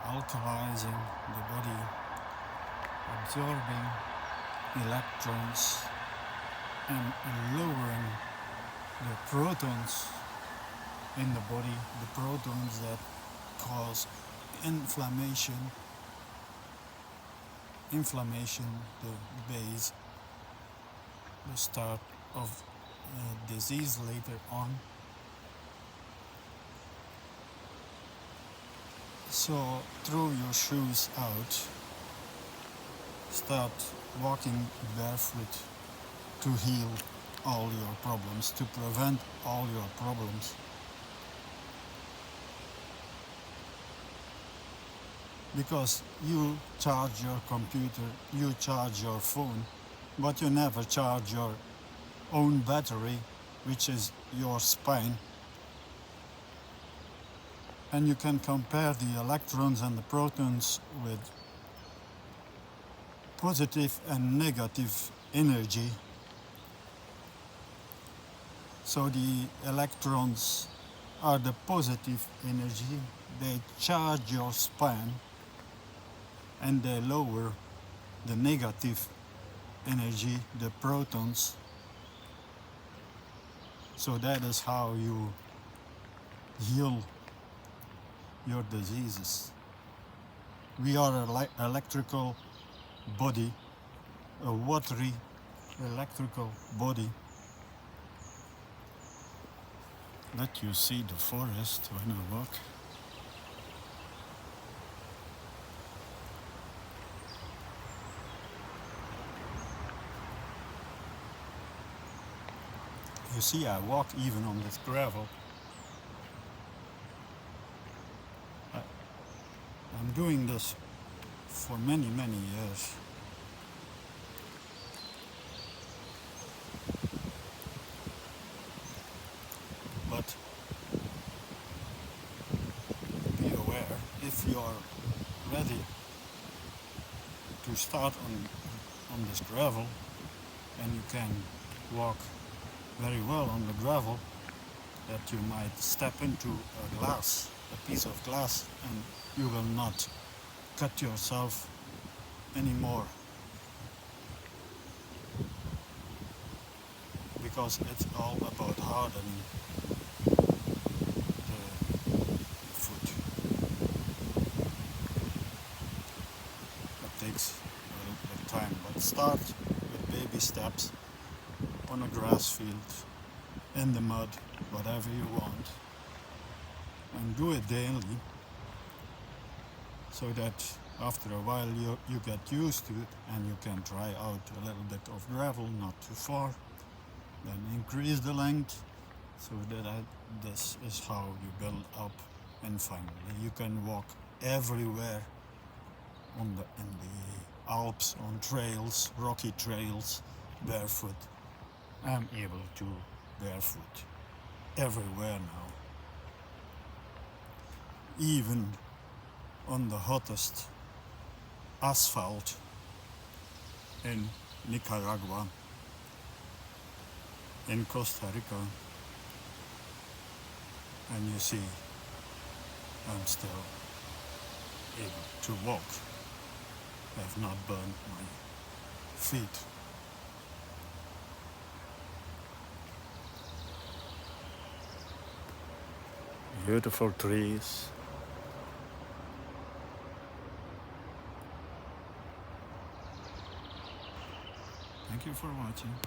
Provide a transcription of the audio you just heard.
alkalizing the body, absorbing electrons and lowering the protons in the body, the protons that cause inflammation, the base, the start of disease later on. So throw your shoes out, start walking barefoot to heal all your problems, to prevent all your problems. Because you charge your computer, you charge your phone, but you never charge your own battery, which is your spine. And you can compare the electrons and the protons with positive and negative energy. So the electrons are the positive energy, they charge your spine, and they lower the negative energy, the protons. So that is how you heal your diseases. We are an electrical body, a watery electrical body. Let you see the forest when I walk. You see, I walk even on this gravel. I'm doing this for many years. But be aware, if you're ready to start on this gravel, and you can walk very well on the gravel, that you might step into a piece of glass, and you will not cut yourself anymore, because it's all about hardening the foot. It takes a little bit of time, but start with baby steps on a grass field, in the mud, whatever you want, and do it daily, so that after a while you get used to it, and you can try out a little bit of gravel, not too far, then increase the length, so that this is how you build up, and finally you can walk everywhere in the Alps, on trails, rocky trails, barefoot. I'm able to barefoot everywhere now, even on the hottest asphalt in Nicaragua, in Costa Rica, and you see, I'm still able to walk. I've not burned my feet. Beautiful trees. Thank you for watching.